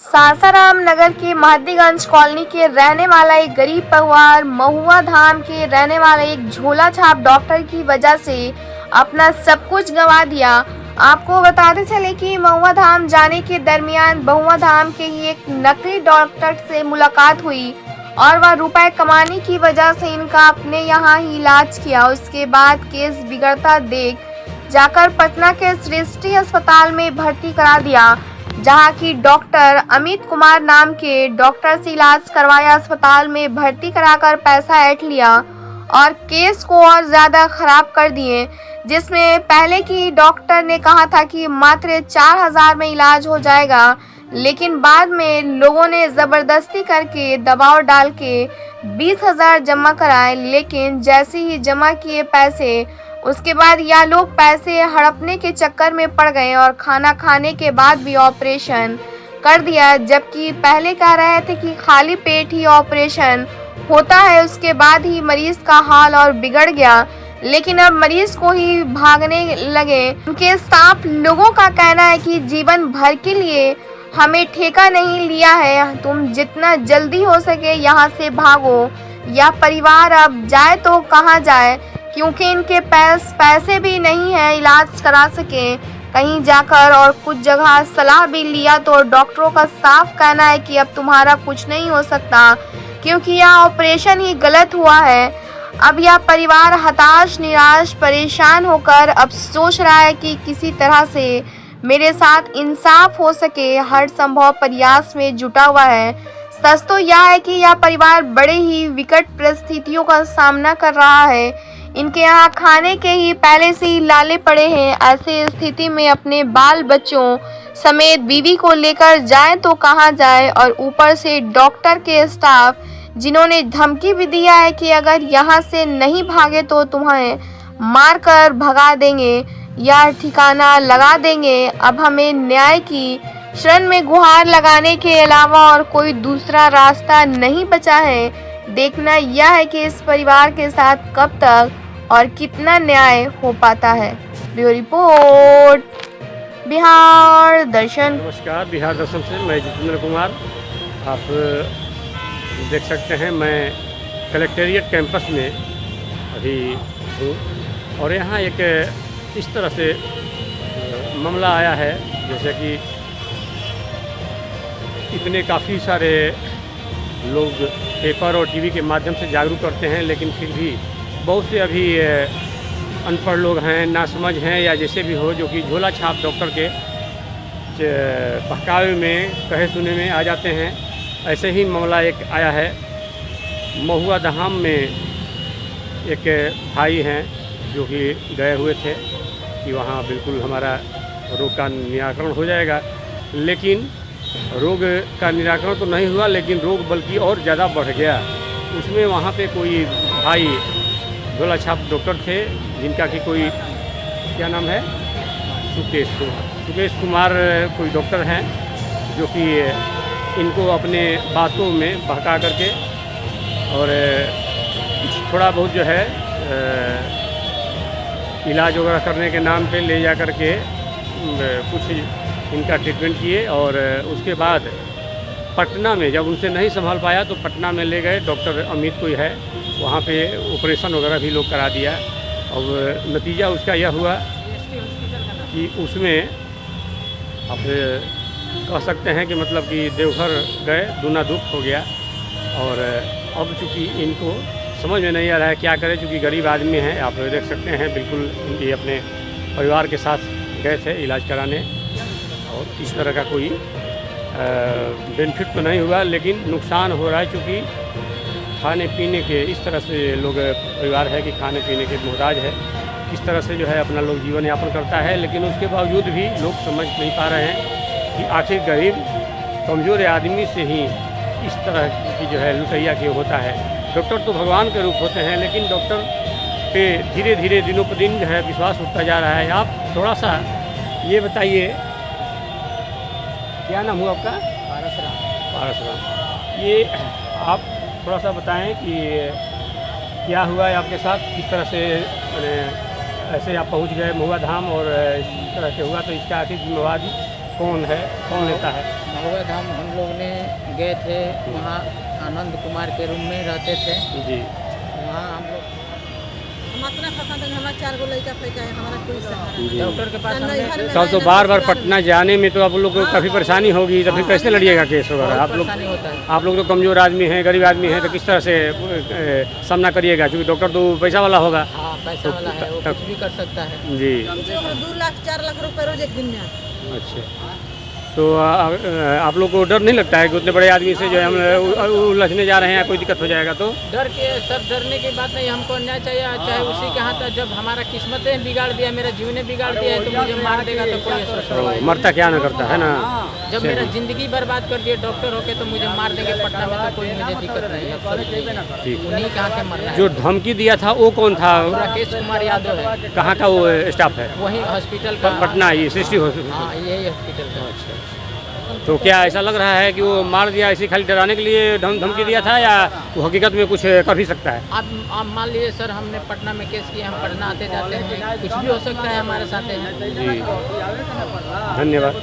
सासाराम नगर के महदीगंज कॉलोनी के रहने वाला एक गरीब परिवार महुआ धाम के रहने वाला एक झोला छाप डॉक्टर की वजह से अपना सब कुछ गंवा दिया। आपको बताते चले कि महुआ धाम जाने के दरमियान महुआ धाम के ही एक नकली डॉक्टर से मुलाकात हुई और वह रुपए कमाने की वजह से इनका अपने यहाँ ही इलाज किया। उसके बाद केस बिगड़ता देख जाकर पटना के सृष्टि अस्पताल में भर्ती करा दिया, जहां की डॉक्टर अमित कुमार नाम के डॉक्टर से इलाज करवाया। अस्पताल में भर्ती कराकर पैसा ऐंठ लिया और केस को और ज्यादा खराब कर दिए, जिसमें पहले की डॉक्टर ने कहा था कि मात्र 4,000 में इलाज हो जाएगा, लेकिन बाद में लोगों ने जबरदस्ती करके दबाव डाल के 20,000 जमा कराए। लेकिन जैसे ही जमा किए पैसे, उसके बाद यह लोग पैसे हड़पने के चक्कर में पड़ गए और खाना खाने के बाद भी ऑपरेशन कर दिया, जबकि पहले कह रहे थे कि खाली पेट ही ऑपरेशन होता है। उसके बाद ही मरीज का हाल और बिगड़ गया, लेकिन अब मरीज को ही भागने लगे। उनके स्टाफ लोगों का कहना है कि जीवन भर के लिए हमें ठेका नहीं लिया है, तुम जितना जल्दी हो सके यहाँ से भागो। यह परिवार अब जाए तो कहाँ जाए, क्योंकि इनके पैसे भी नहीं है इलाज करा सके कहीं जाकर। और कुछ जगह सलाह भी लिया तो डॉक्टरों का साफ कहना है कि अब तुम्हारा कुछ नहीं हो सकता, क्योंकि यह ऑपरेशन ही गलत हुआ है। अब यह परिवार हताश, निराश, परेशान होकर अब सोच रहा है कि किसी तरह से मेरे साथ इंसाफ हो सके, हर संभव प्रयास में जुटा हुआ है। सच तो यह है कि यह परिवार बड़े ही विकट परिस्थितियों का सामना कर रहा है। इनके यहाँ खाने के ही पहले से ही लाले पड़े हैं। ऐसे स्थिति में अपने बाल बच्चों समेत बीवी को लेकर जाए तो कहाँ जाए, और ऊपर से डॉक्टर के स्टाफ जिन्होंने धमकी भी दिया है कि अगर यहाँ से नहीं भागे तो तुम्हें मारकर भगा देंगे या ठिकाना लगा देंगे। अब हमें न्याय की शरण में गुहार लगाने के अलावा और कोई दूसरा रास्ता नहीं बचा है। देखना यह है कि इस परिवार के साथ कब तक और कितना न्याय हो पाता है। ब्यूरो रिपोर्ट, बिहार दर्शन। नमस्कार, बिहार दर्शन से मैं जितेंद्र कुमार। आप देख सकते हैं मैं कलेक्टेरिएट कैंपस में अभी हूँ और यहाँ एक इस तरह से मामला आया है, जैसे कि इतने काफ़ी सारे लोग पेपर और टीवी के माध्यम से जागरूक करते हैं, लेकिन फिर भी बहुत से अभी अनपढ़ लोग हैं, नासमझ हैं या जैसे भी हो, जो कि झोला छाप डॉक्टर के बहकावे में, कहे सुने में आ जाते हैं। ऐसे ही मामला एक आया है। महुआ धाम में एक भाई हैं जो कि गए हुए थे कि वहाँ बिल्कुल हमारा रोग का निराकरण हो जाएगा, लेकिन रोग का निराकरण तो नहीं हुआ, लेकिन रोग बल्कि और ज़्यादा बढ़ गया। उसमें वहाँ पे कोई भाई झोला छाप डॉक्टर थे, जिनका कि कोई क्या नाम है, सुकेश कुमार कोई डॉक्टर हैं, जो कि इनको अपने बातों में बहका करके और थोड़ा बहुत जो है इलाज वगैरह करने के नाम पे ले जा कर के कुछ इनका ट्रीटमेंट किए। और उसके बाद पटना में जब उनसे नहीं संभाल पाया तो पटना में ले गए। डॉक्टर अमित कोई है, वहाँ पे ऑपरेशन वगैरह भी लोग करा दिया। और नतीजा उसका यह हुआ कि उसमें अब कह सकते हैं कि मतलब कि देवघर गए, दूना दुख हो गया। और अब चूँकि इनको समझ में नहीं आ रहा है क्या करें, चूँकि गरीब आदमी हैं। आप देख सकते हैं बिल्कुल ये अपने परिवार के साथ गए थे इलाज कराने, और इस तरह का कोई बेनिफिट तो नहीं हुआ, लेकिन नुकसान हो रहा है। चूँकि खाने पीने के इस तरह से लोग परिवार है कि खाने पीने के मोहताज है, किस तरह से जो है अपना लोग जीवन यापन करता है, लेकिन उसके बावजूद भी लोग समझ नहीं पा रहे हैं कि आखिर गरीब कमज़ोर आदमी से ही इस तरह की जो है लुटैया के होता है। डॉक्टर तो भगवान के रूप होते हैं, लेकिन डॉक्टर पे धीरे धीरे दिनों पर दिन जो है विश्वास उठता जा रहा है। आप थोड़ा सा ये बताइए, क्या नाम हुआ आपका? पारस राम। ये आप थोड़ा सा बताएं कि क्या हुआ है आपके साथ, किस तरह से मैंने ऐसे आप पहुंच गए महुआ धाम और इस तरह से हुआ, तो इसका आखिर जिम्मेवारी कौन है, कौन लेता है? महुआ धाम हम लोग ने गए थे, वहाँ आनंद कुमार के रूम में रहते थे। जी वहाँ हम लोग अपना पसंद है, हमारा 4 गो लड़का पैका है, हमारा कोई सहारा नहीं। डॉक्टर के पास हमने तब तो बार बार पटना जाने में तो आप लोग को काफ़ी परेशानी होगी, तो फिर कैसे लड़िएगा केस वगैरह? आप लोग परेशानी होता है। आप लोग तो कमज़ोर आदमी हैं, गरीब आदमी हैं, तो किस तरह से सामना करिएगा? क्योंकि डॉक्टर तो पैसा वाला होगा। हाँ, पैसा वाला है, वो कुछ भी कर सकता है। जी 2 लाख 4 लाख रुपए रोज एक दिन में आता है। अच्छा, तो आप लोग को डर नहीं लगता है कि उतने बड़े आदमी से जो है हम उलझने जा रहे हैं, कोई दिक्कत हो जाएगा तो? डर के सब डरने की बात नहीं, हमको अन्याय चाहिए, चाहे उसी के हाथ है। जब हमारा किस्मतें बिगाड़ दिया, मेरा जीवने बिगाड़ दिया है, तो मुझे मार देगा तो कोई सोच रहा है? मरता क्या न करता है ना। जब मेरा जिंदगी बर्बाद कर दिया डॉक्टर होके, तो मुझे मार देंगे पटना में, तो कोई मुझे दिक्कत नहीं है। ठीक। उन्हीं के हाथ में मरना है। जो धमकी दिया था वो कौन था? राकेश कुमार यादव है। कहाँ का वो स्टाफ है? वही हॉस्पिटल का। पटना, ये सृष्टि हॉस्पिटल। हाँ, यही हॉस्पिटल का। तो क्या ऐसा लग रहा है कि वो मार दिया इसी खाली डराने के लिए धमकी दिया था, या वो हकीकत में कुछ कर भी सकता है? आप मान लीजिए सर, हमने पटना में केस किया, हम पटना आते जाते हैं, कुछ भी हो सकता है हमारे साथ। जी धन्यवाद।